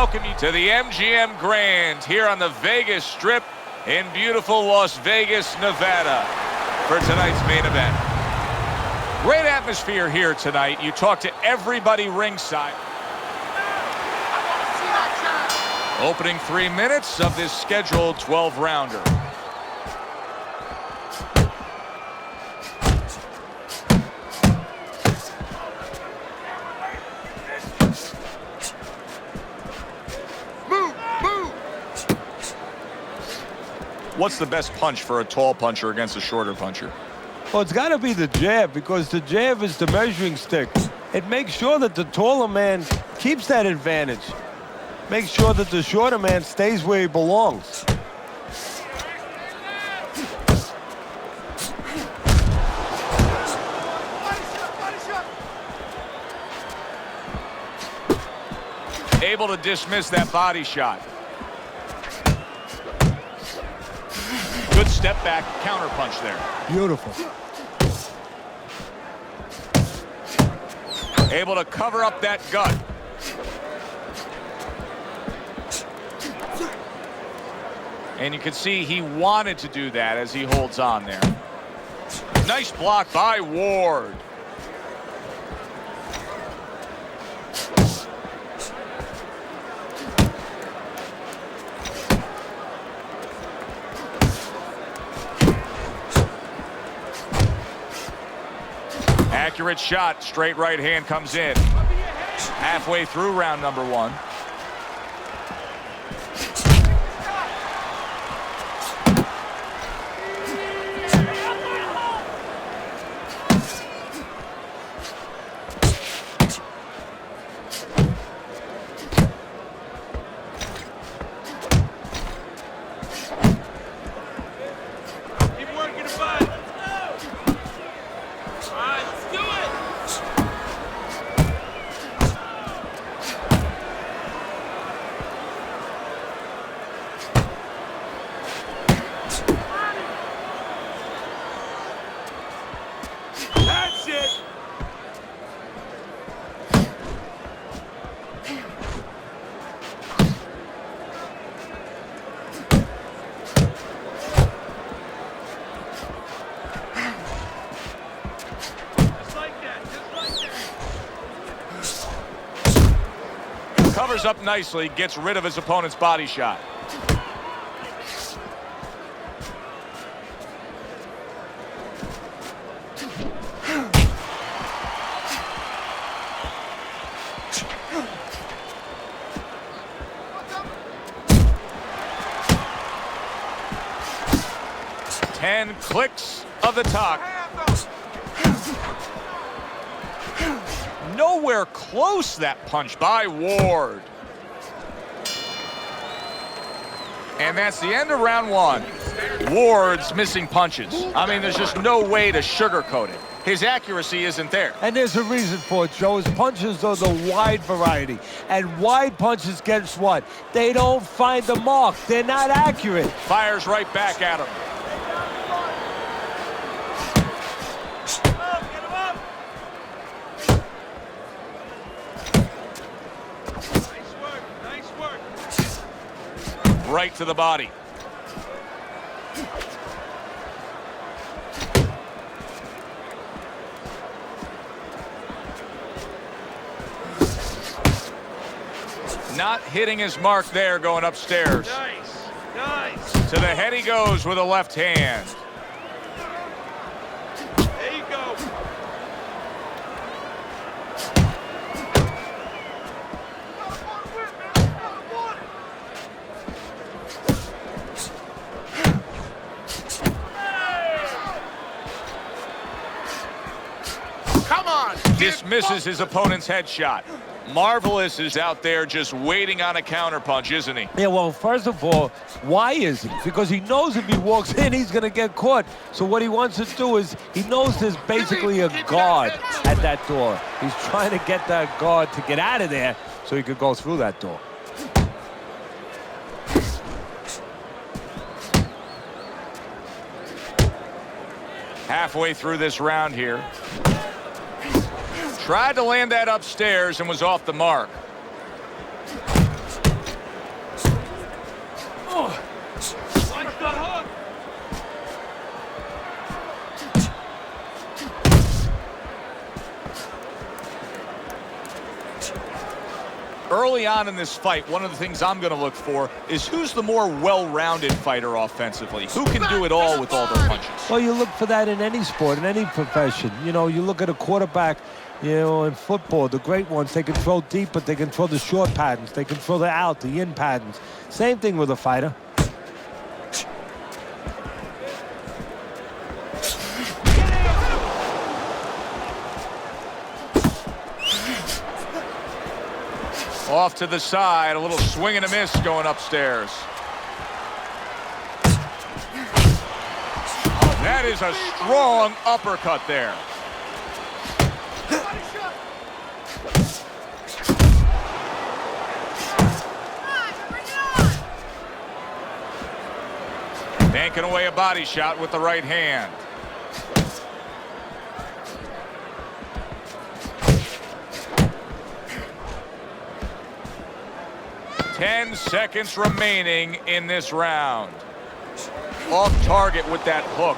welcome you to the MGM Grand here on the Vegas Strip in beautiful Las Vegas, Nevada for tonight's main event. Great atmosphere here tonight. You talk to everybody ringside. Opening 3 minutes of this scheduled 12-rounder. What's the best punch for a tall puncher against a shorter puncher? Well, it's got to be the jab, because the jab is the measuring stick. It makes sure that the taller man keeps that advantage. Makes sure that the shorter man stays where he belongs. Able to dismiss that body shot. Good step back counter punch there. Beautiful. Able to cover up that gut. And you can see he wanted to do that as he holds on there. Nice block by Ward. Accurate shot, straight right hand comes in. Halfway through round number 1. Covers up nicely, gets rid of his opponent's body shot. Ten clicks of the talk. Nowhere close, that punch by Ward. And that's the end of round 1. Ward's missing punches. I mean, there's just no way to sugarcoat it. His accuracy isn't there. And there's a reason for it, Joe. His punches are the wide variety. And wide punches, guess what? They don't find the mark. They're not accurate. Fires right back at him. Right to the body. Not hitting his mark there, going upstairs. Nice, nice. To the head he goes with a left hand. There you go. Dismisses his opponent's headshot. Marvelous is out there just waiting on a counterpunch, isn't he? Yeah, well, first of all, why is he? Because he knows if he walks in, he's going to get caught. So what he wants to do is, he knows there's basically a guard at that door. He's trying to get that guard to get out of there so he could go through that door. Halfway through this round here. Tried to land that upstairs and was off the mark. early on in this fight, one of the things I'm going to look for is who's the more well-rounded fighter offensively. Who can do it all with all their punches? Well, you look for that in any sport, in any profession. You know, you look at a quarterback, you know, in football, the great ones, they can throw deep, but they can throw the short patterns. They can throw the out, the in patterns. Same thing with a fighter. Off to the side, a little swing and a miss going upstairs. That is a strong uppercut there. Banking away a body shot with the right hand. 10 seconds remaining in this round. Off target with that hook.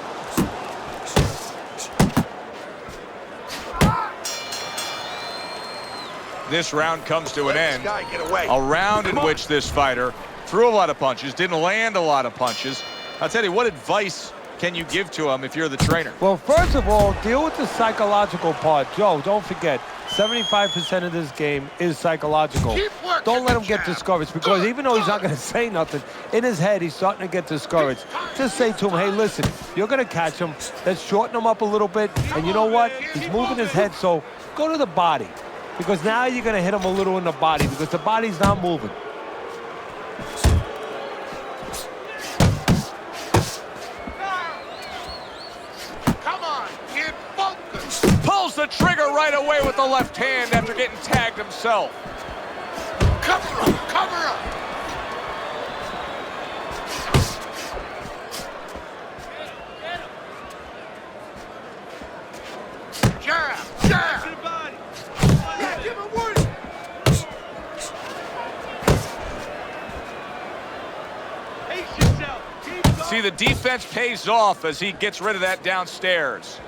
This round comes to an end. A round in which this fighter threw a lot of punches, didn't land a lot of punches. I'll tell you, what advice can you give to him if you're the trainer? Well, first of all, deal with the psychological part. Joe, don't forget, 75% of this game is psychological. Don't let him get discouraged, because even though he's not going to say nothing, in his head, he's starting to get discouraged. Just say to him, hey, listen, you're going to catch him. Let's shorten him up a little bit. And you know what? He's moving his head, so go to the body, because now you're going to hit him a little in the body, because the body's not moving. Pulls the trigger right away with the left hand after getting tagged himself. Cover up, cover up. Jab, jab. Yeah, give him one. Pace yourself. See, the defense pays off as he gets rid of that downstairs.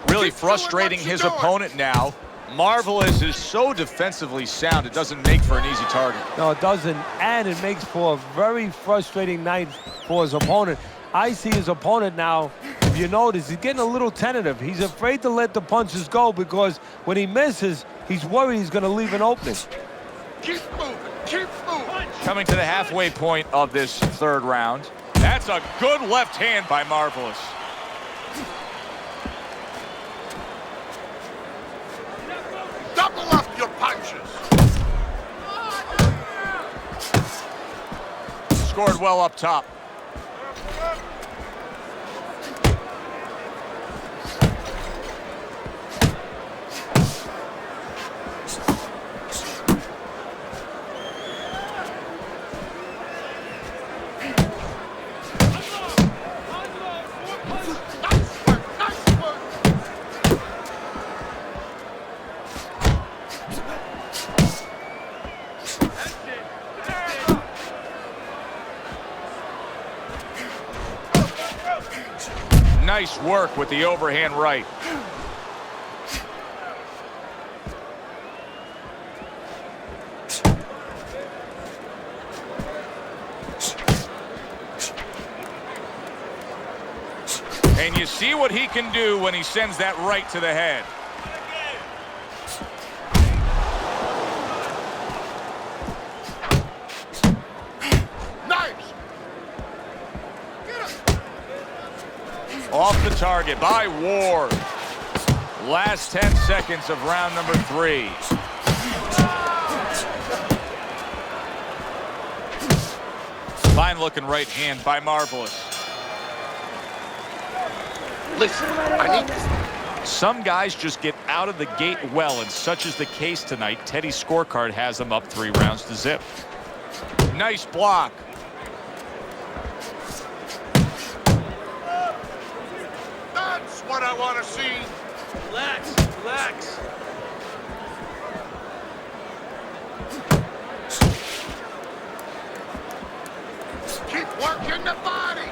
Really frustrating his opponent now. Marvelous is so defensively sound, it doesn't make for an easy target. No, it doesn't, and it makes for a very frustrating night for his opponent. I see his opponent now, if you notice, he's getting a little tentative. He's afraid to let the punches go, because when he misses, he's worried he's going to leave an opening. Keep moving, keep moving. Coming to the halfway point of this third round. That's a good left hand by Marvelous. Double up your punches. Scored well up top. Nice work with the overhand right. And you see what he can do when he sends that right to the head. Off the target by Ward. Last 10 seconds of round number 3. Fine looking right hand by Marvelous. Listen, I need this. Some guys just get out of the gate well, and such is the case tonight. Teddy's scorecard has them up 3 rounds to zip. Nice block. That's what I want to see. Relax, relax. Keep working the body.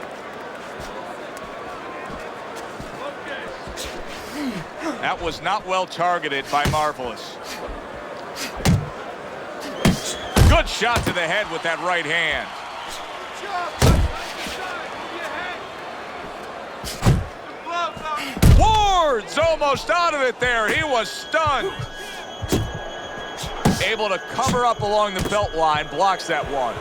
That was not well targeted by Marvelous. Good shot to the head with that right hand. Ward's almost out of it there. He was stunned. Able to cover up along the belt line, blocks that one.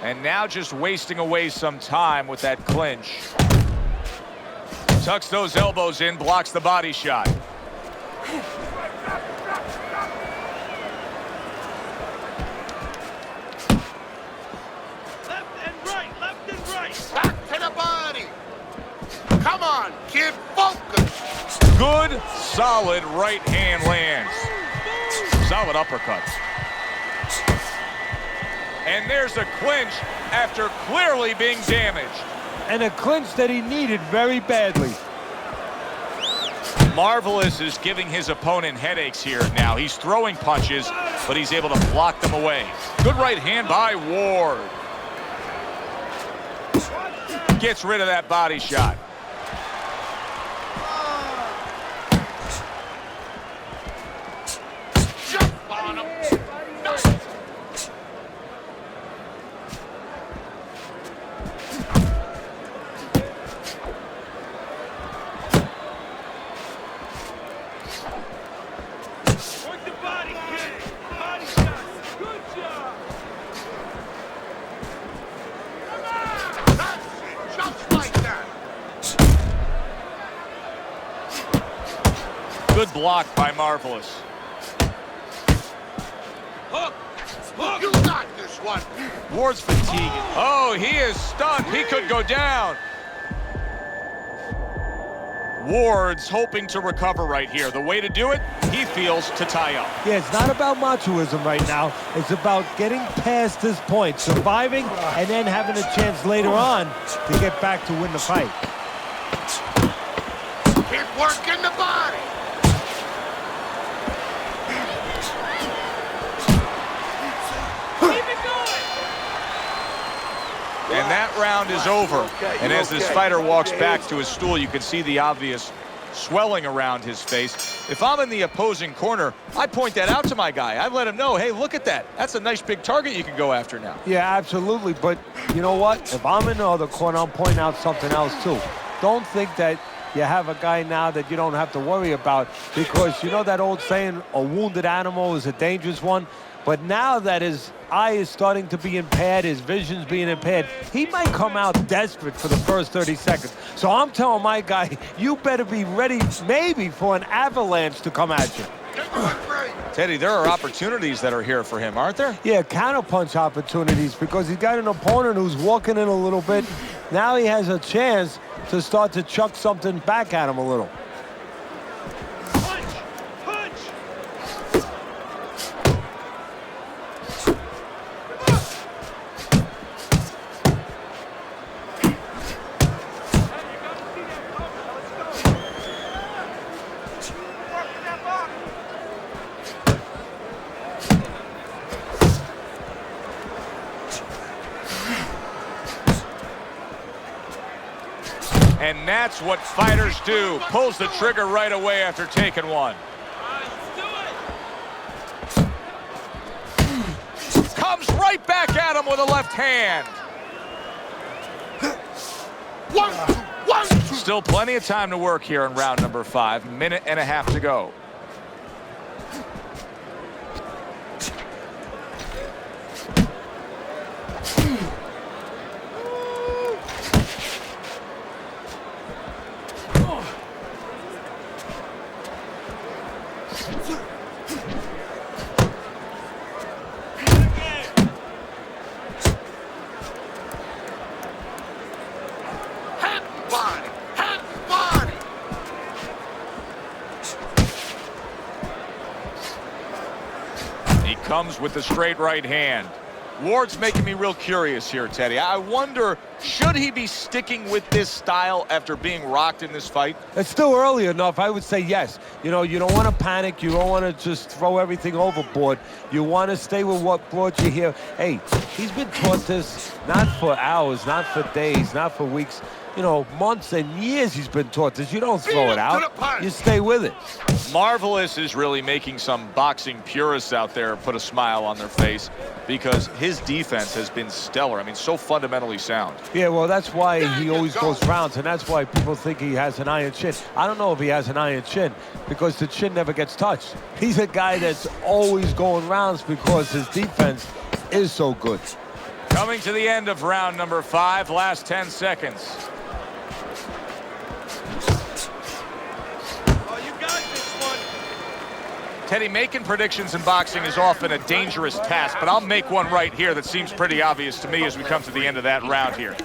And now just wasting away some time with that clinch. Tucks those elbows in, blocks the body shot. Left and right. Back to the body. Come on, kid, focus. Good, solid right hand lands. Solid uppercuts. And there's a clinch after clearly being damaged. And a clinch that he needed very badly. Marvelous is giving his opponent headaches here now. He's throwing punches, but he's able to block them away. Good right hand by Ward. Gets rid of that body shot. Jump on him. Work the body, kid. Body shots. Good job. That's it, just like that. Good block by Marvelous. Hook. You got this one. Ward's fatigued. Oh, he is stunned. He could go down. Ward's hoping to recover right here. The way to do it, he feels, to tie up. Yeah, it's not about machoism right now. It's about getting past this point, surviving, and then having a chance later on to get back to win the fight. Keep working the body. Keep it going. And that round is over. And as this fighter walks back to his stool, you can see the obvious swelling around his face. If I'm in the opposing corner, I point that out to my guy. I let him know, hey, look at that. That's a nice big target you can go after now. Yeah, absolutely. But you know what? If I'm in the other corner, I'm pointing out something else too. Don't think that you have a guy now that you don't have to worry about, because you know that old saying, a wounded animal is a dangerous one. But now that his eye is starting to be impaired, his vision's being impaired, he might come out desperate for the first 30 seconds. So I'm telling my guy, you better be ready maybe for an avalanche to come at you. Teddy, there are opportunities that are here for him, aren't there? Yeah, counterpunch opportunities, because he's got an opponent who's walking in a little bit. Now he has a chance to start to chuck something back at him a little. Punch. Punch. And that's what fighters do. Pulls the trigger right away after taking one. Comes right back at him with a left hand. 1, 2, 1, 2. Still plenty of time to work here in round number 5. Minute and a half to go. Comes with the straight right hand. Ward's making me real curious here, Teddy. I wonder, should he be sticking with this style after being rocked in this fight? It's still early enough. I would say yes. You know, you don't want to panic. You don't want to just throw everything overboard. You want to stay with what brought you here. Hey, he's been taught this not for hours, not for days, not for weeks. You know, months and years he's been taught this. You don't throw it out. You stay with it. Marvelous is really making some boxing purists out there put a smile on their face because his defense has been stellar. I mean, so fundamentally sound. Yeah, well, that's why he always goes rounds, and that's why people think he has an iron chin. I don't know if he has an iron chin because the chin never gets touched. He's a guy that's always going rounds because his defense is so good. Coming to the end of round number 5, last 10 seconds. Teddy, making predictions in boxing is often a dangerous task, but I'll make one right here that seems pretty obvious to me as we come to the end of that round here.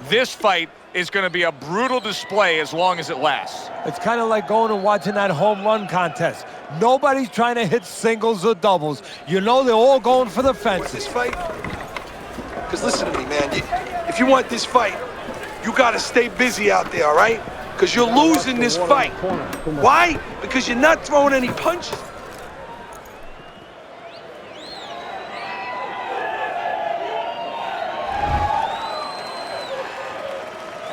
This fight is going to be a brutal display as long as it lasts. It's kind of like going and watching that home run contest. Nobody's trying to hit singles or doubles. You know they're all going for the fences. This fight? Because listen to me, man. If you want this fight, you got to stay busy out there, all right? Because you're losing this fight. Why? Because you're not throwing any punches.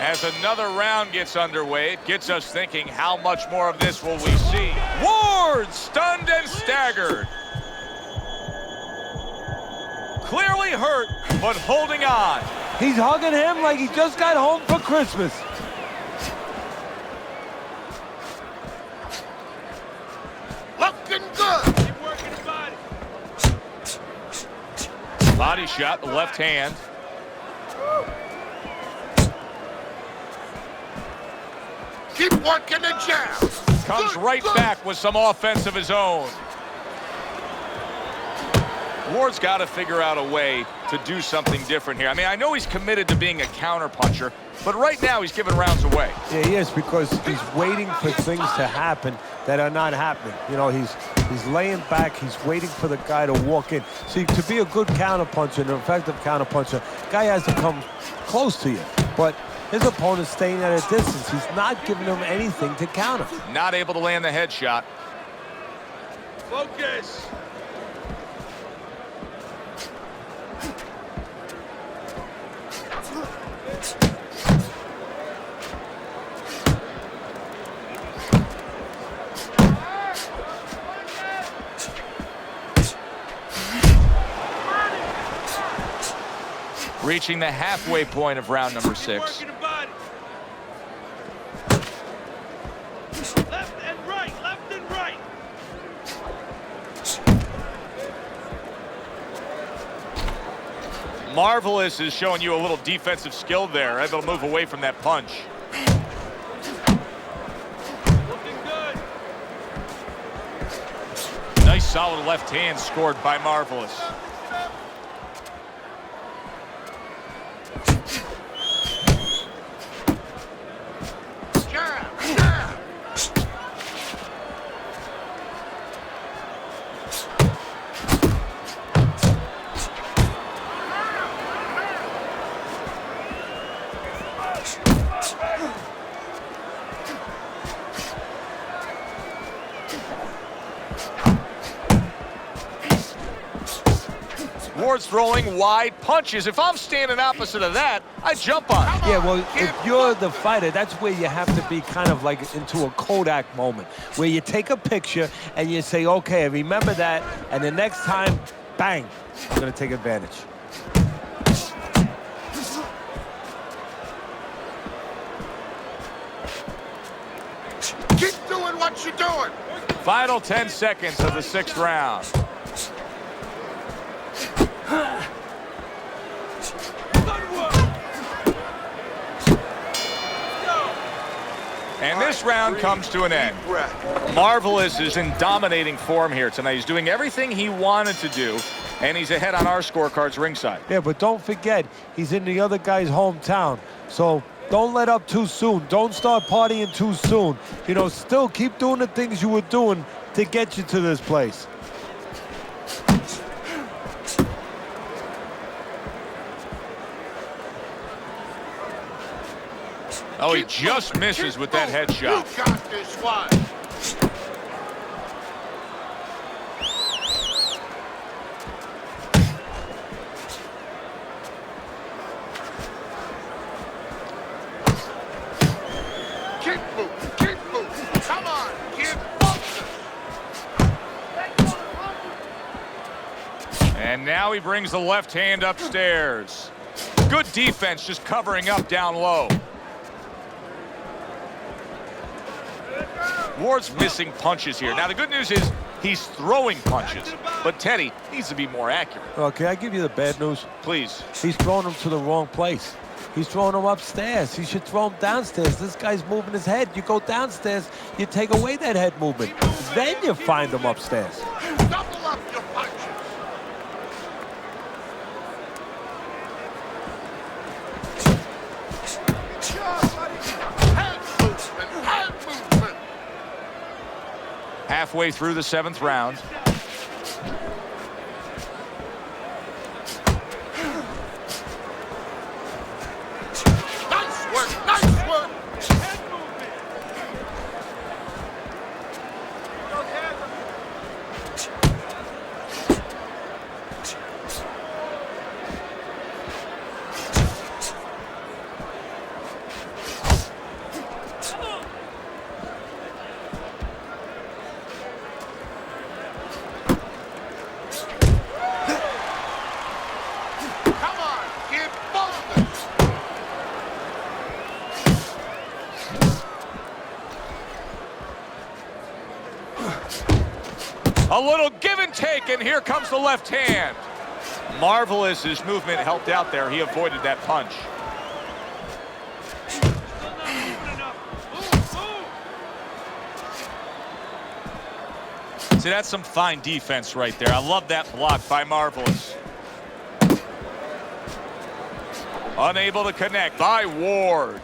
As another round gets underway, it gets us thinking, how much more of this will we see? Ward stunned and staggered. Clearly hurt, but holding on. He's hugging him like he just got home for Christmas. Looking good. Keep working the body. Body shot, the left hand. Keep working the jab. Comes Good, right good. back with some offense of his own. Ward's got to figure out a way to do something different here. I mean, I know he's committed to being a counterpuncher, but right now he's giving rounds away. Yeah, he is, because he's waiting for things to happen that are not happening. You know, he's laying back, he's waiting for the guy to walk in. See, to be a good counterpuncher, an effective counterpuncher, guy has to come close to you. But his opponent's staying at a distance. He's not giving him anything to counter. Not able to land the headshot. Focus. Reaching the halfway point of round number 6. Working the body. Left and right, left and right. Marvelous is showing you a little defensive skill there, able to move away from that punch. Looking good. Nice solid left hand scored by Marvelous. Jab, jab. Ward's throwing wide punches. If I'm standing opposite of that, I jump on it. Yeah, well, if you're the fighter, that's where you have to be kind of like into a Kodak moment, where you take a picture and you say, okay, remember that, and the next time, bang, I'm going to take advantage. Keep doing what you're doing. Final 10 seconds of the 6th round. Good work. And this round comes to an end. Breath. Marvelous is in dominating form here tonight. He's doing everything he wanted to do, and he's ahead on our scorecards ringside. Yeah, but don't forget, he's in the other guy's hometown. So don't let up too soon. Don't start partying too soon. You know, still keep doing the things you were doing to get you to this place. Oh, he just misses with that headshot. You got this one. Keep moving, keep moving. Come on, kid, focus. And now he brings the left hand upstairs. Good defense, just covering up down low. Ward's missing punches here. Now, the good news is he's throwing punches, but Teddy needs to be more accurate. Okay, I give you the bad news. Please. He's throwing them to the wrong place. He's throwing them upstairs. He should throw them downstairs. This guy's moving his head. You go downstairs, you take away that head movement. Then you find them upstairs. Double up your punches. Hand movement, hand movement. Halfway through the 7th round. Nice work, nice work. Come on, kid, focus. A little give and take, and here comes the left hand. Marvelous, his movement helped out there. He avoided that punch. Still not moving enough. Move. See, that's some fine defense right there. I love that block by Marvelous. Unable to connect by Ward.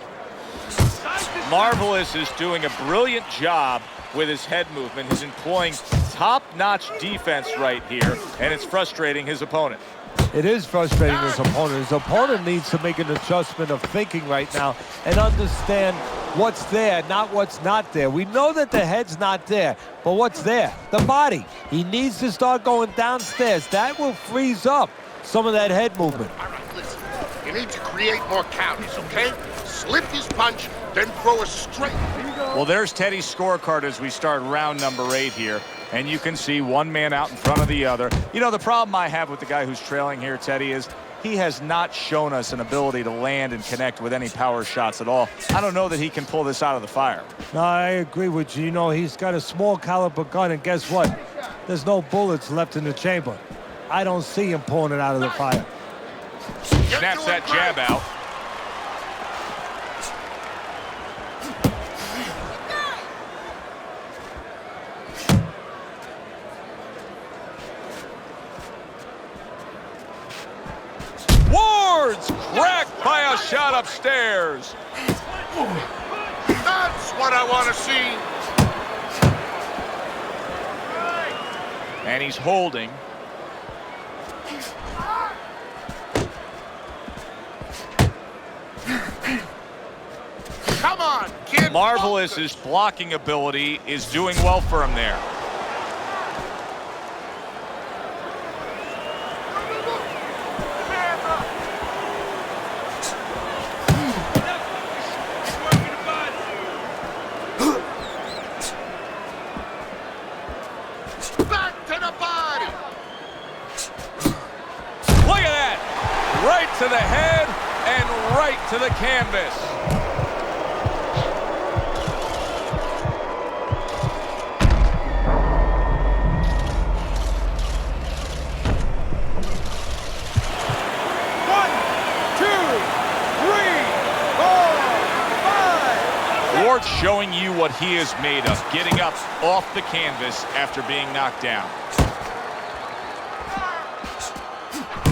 Marvelous is doing a brilliant job with his head movement. He's employing top-notch defense right here, and it's frustrating his opponent. It is frustrating his opponent. His opponent needs to make an adjustment of thinking right now and understand what's there, not what's not there. We know that the head's not there, but what's there? The body. He needs to start going downstairs. That will freeze up some of that head movement. All right, listen. You need to create more counters, okay? Slip his punch, then throw a straight. Well, there's Teddy's scorecard as we start round number 8 here. And you can see one man out in front of the other. You know, the problem I have with the guy who's trailing here, Teddy, is he has not shown us an ability to land and connect with any power shots at all. I don't know that he can pull this out of the fire. No, I agree with you. You know, he's got a small caliber gun, and guess what? There's no bullets left in the chamber. I don't see him pulling it out of the fire. Snaps that jab out. Ward's cracked by a shot upstairs. That's what I want to see. And he's holding. Come on, kid. Marvelous's blocking ability is doing well for him there. Back to the body. Look at that. Right to the head and right to the canvas. Ward's showing you what he is made of, getting up off the canvas after being knocked down.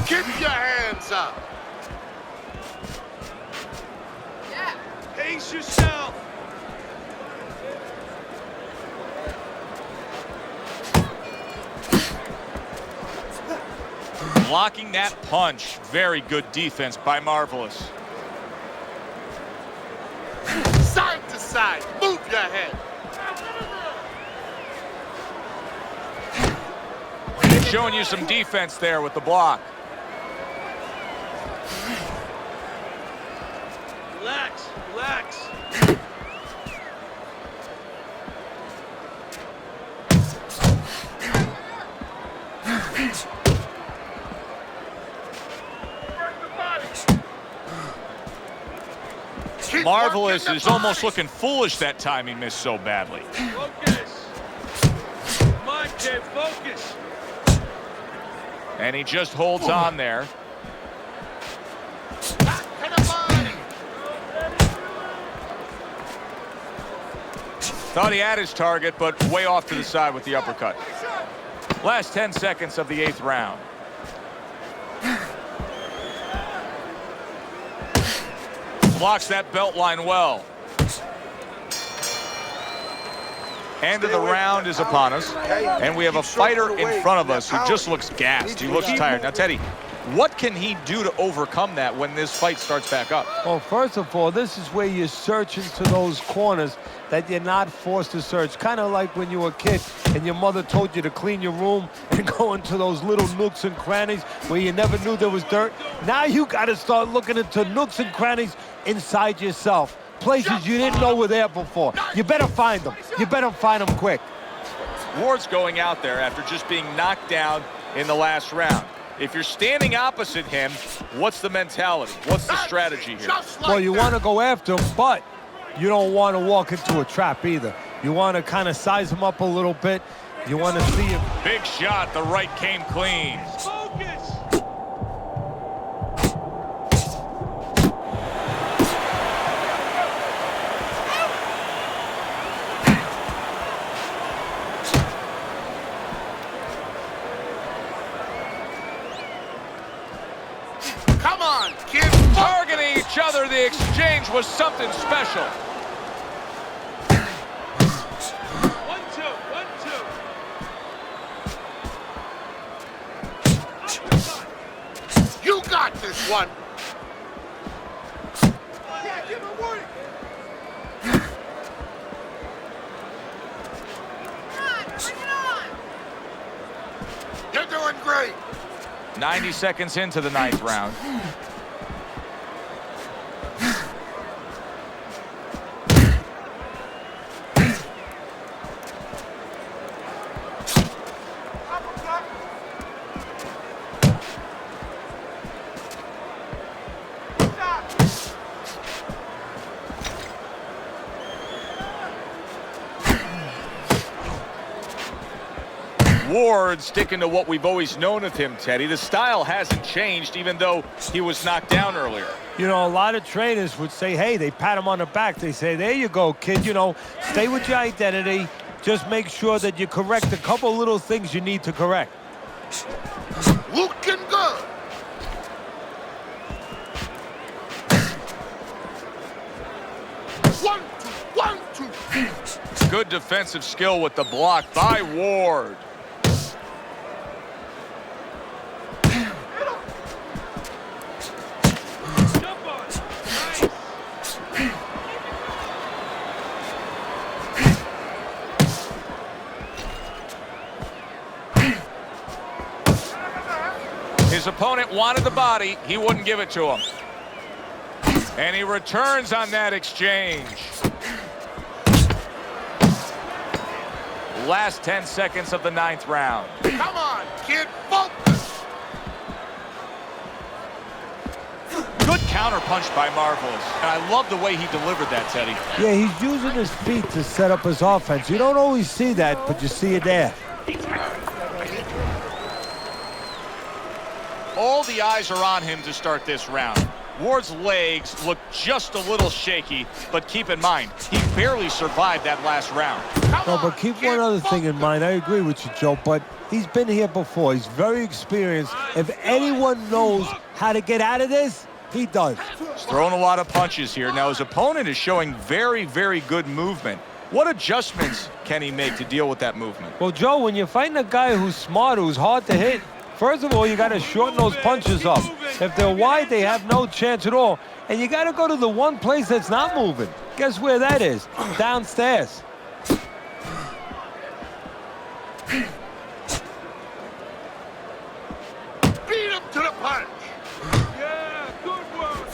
Keep your hands up. Pace yourself. Blocking that punch. Very good defense by Marvelous. inside. Move your head. Showing you some defense there with the block. Relax, relax. Keep Marvelous working is the almost body. looking foolish that time he missed so badly. Focus. Come on, kid, focus. And he just holds on there. Back to the body. Thought he had his target, but way off to the side with the uppercut. Last 10 seconds of the 8th round. Blocks that belt line well. End of the round is upon us, and we have a fighter in front of us who just looks gassed. He looks tired. Now, Teddy, what can he do to overcome that when this fight starts back up? Well, first of all, this is where you search into those corners that you're not forced to search. Kind of like when you were a kid and your mother told you to clean your room and go into those little nooks and crannies where you never knew there was dirt. Now you got to start looking into nooks and crannies inside yourself. Places you didn't know were there before. You better find them. You better find them quick. Ward's going out there after just being knocked down in the last round. If you're standing opposite him, what's the mentality? What's the strategy here? Just like Well, you that. want to go after him, but you don't want to walk into a trap either. You want to kind of size him up a little bit. You want to see him. Big shot. The right came clean. Focus. Come on, kid. Targeting each other. The exchange was something special. 1-2, 1-2. You got this one. You're doing great. 90 seconds into the 9th round. Ward sticking to what we've always known of him, Teddy. The style hasn't changed, even though he was knocked down earlier. You know, a lot of trainers would say, hey, they pat him on the back. They say, there you go, kid. You know, stay with your identity. Just make sure that you correct a couple little things you need to correct. Looking good. One, two, 1, 2. Good defensive skill with the block by Ward. Jump on. Nice. His opponent wanted the body. He wouldn't give it to him. And he returns on that exchange. Last 10 seconds of the 9th round. Come on, kid. Focus. Good counter punch by Marvelous. And I love the way he delivered that, Teddy. Yeah, he's using his feet to set up his offense. You don't always see that, but you see it there. All the eyes are on him to start this round. Ward's legs look just a little shaky, but keep in mind, he barely survived that last round. No, but keep one other thing in mind. I agree with you, Joe, but he's been here before. He's very experienced. If anyone knows how to get out of this, he does. He's throwing a lot of punches here. Now, his opponent is showing very, very good movement. What adjustments can he make to deal with that movement? Well, Joe, when you're fighting a guy who's smart, who's hard to hit, first of all, you got to shorten those punches up. If they're wide, they have no chance at all. And you got to go to the one place that's not moving. Guess where that is? Downstairs. Beat him to the punch. Yeah, good work.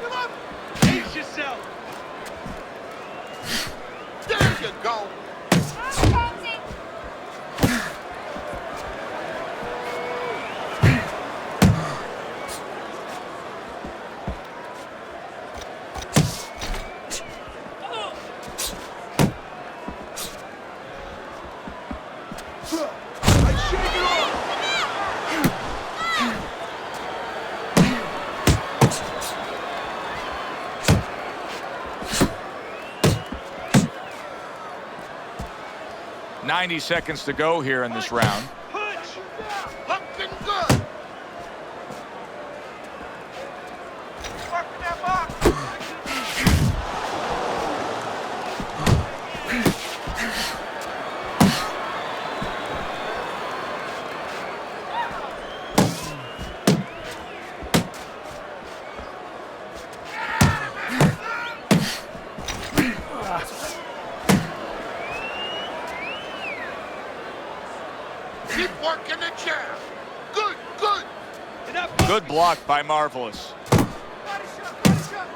Come on. Pace yourself. There you go. 90 seconds to go here in this round. Punch. Looking good. Working that box. Keep working the jab. Good, good. Good block by Marvelous. Body shot, body shot.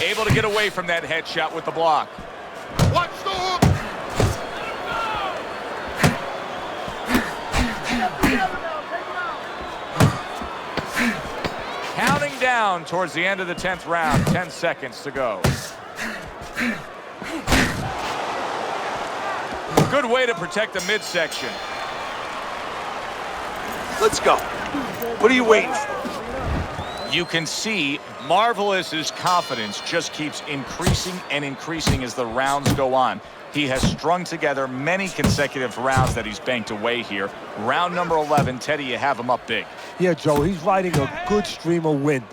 Able to get away from that headshot with the block. Watch the hook. Counting down towards the end of the 10th round. 10 seconds to go. Good way to protect the midsection. Let's go. What are you waiting for? You can see Marvelous's confidence just keeps increasing and increasing as the rounds go on. He has strung together many consecutive rounds that he's banked away here. Round number 11, Teddy, you have him up big. Yeah, Joe, he's riding a good stream of wind.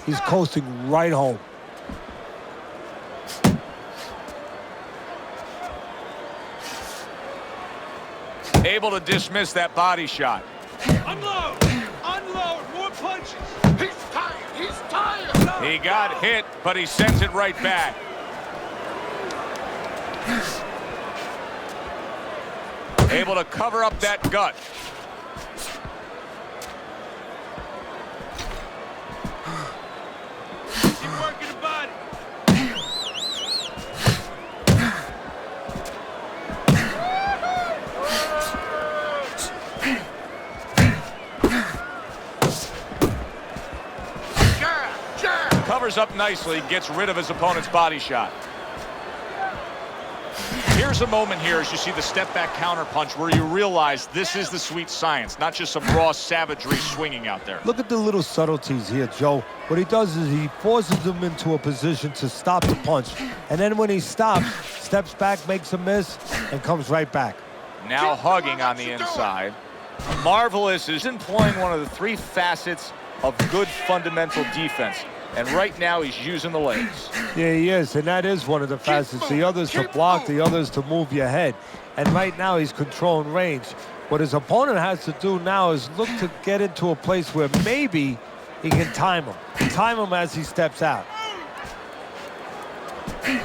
He's coasting right home. Able to dismiss that body shot. Unload. Unload. More punches. He's tired. He's tired. He got hit, but he sends it right back. Able to cover up that gut. Keep working the body. Jab, jab. Covers up nicely, gets rid of his opponent's body shot. Here's a moment here as you see the step back counter punch where you realize this is the sweet science, not just some raw savagery swinging out there. Look at the little subtleties here, Joe. What he does is he forces him into a position to stop the punch. And then when he stops, steps back, makes a miss, and comes right back. Now hugging on the inside. Marvelous is employing one of the three facets of good fundamental defense. And right now he's using the legs. Yeah, he is, and that is one of the facets. The other is to block, the other is to move your head. And right now he's controlling range. What his opponent has to do now is look to get into a place where maybe he can time him. Time him as he steps out.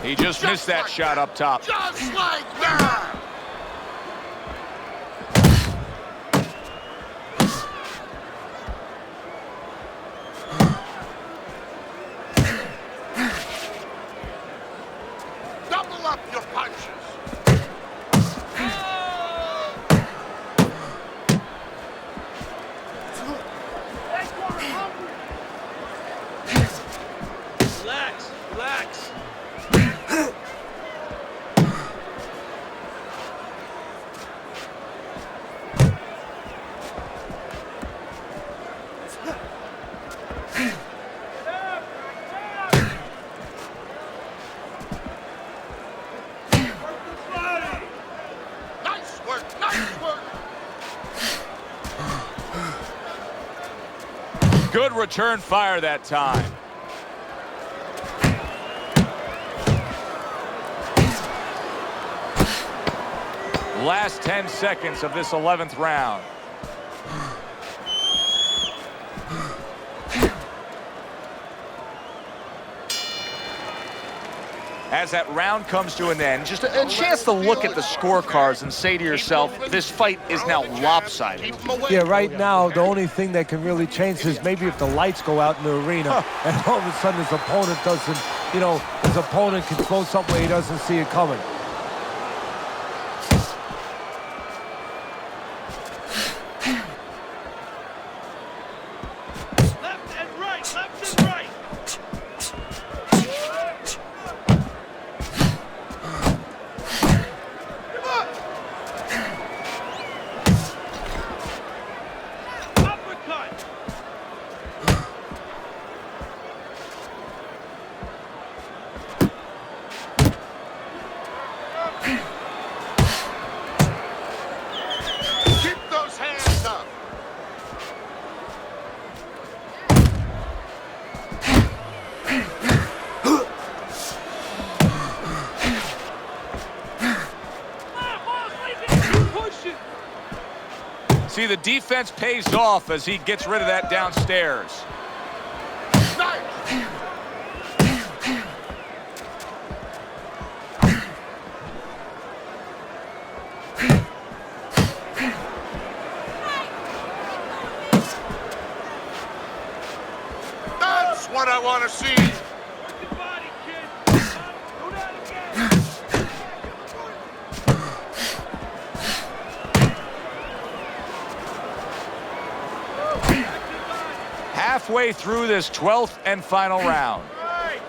He just missed that shot up top. Just like that. Double up your punches. Relax. Relax. Good return fire that time. Last 10 seconds of this 11th round. As that round comes to an end, just a chance to look at the scorecards and say to yourself, this fight is now lopsided. Yeah, right now, the only thing that can really change is maybe if the lights go out in the arena and all of a sudden his opponent doesn't, you know, his opponent can throw something where he doesn't see it coming. Left and right, left and right. Uppercut. Keep those hands up. Push it. See, the defense pays off as he gets rid of that downstairs. Nice. That's what I want to see. Work the body, kid. Go down again. Halfway through this 12th and final round. Right.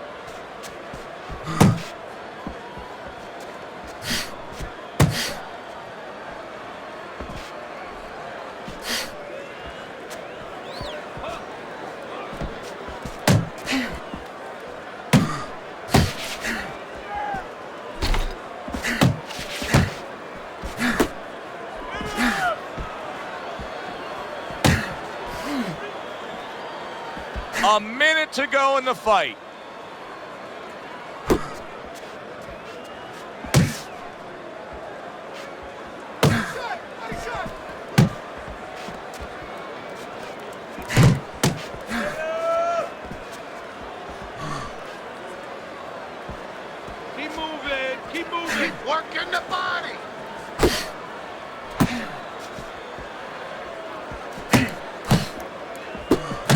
A minute to go in the fight. Keep moving. Keep moving. Keep working the body.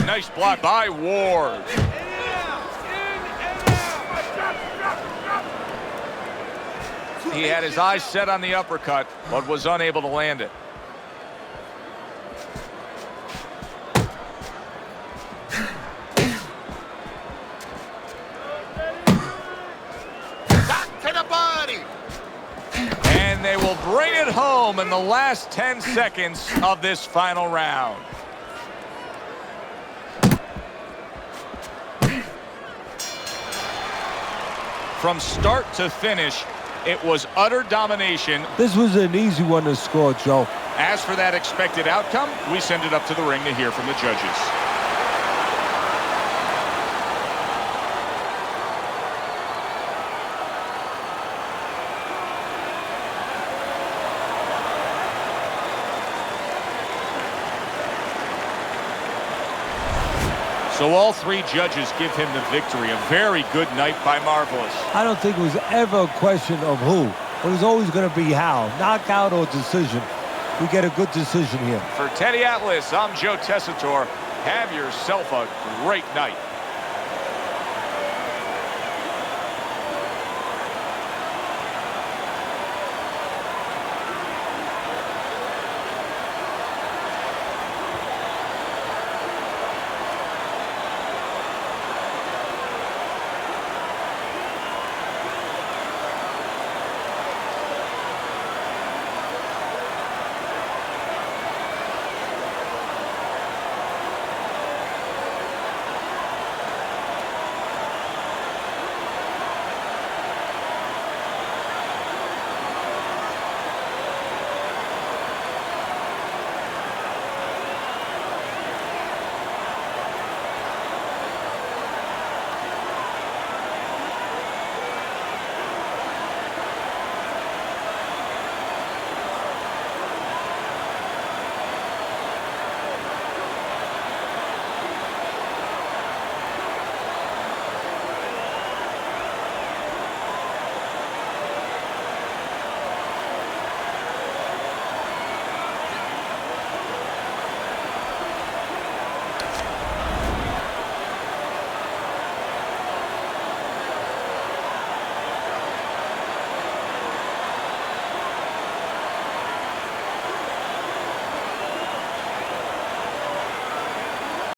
Nice block by Ward. In and out. In and out. He had his eyes set on the uppercut, but was unable to land it. Back to the body. And they will bring it home in the last 10 seconds of this final round. From start to finish, it was utter domination. This was an easy one to score, Joe. As for that expected outcome, we send it up to the ring to hear from the judges. So all three judges give him the victory. A very good night by Marvelous. I don't think it was ever a question of who. It was always going to be how. Knockout or decision. We get a good decision here. For Teddy Atlas, I'm Joe Tessitore. Have yourself a great night.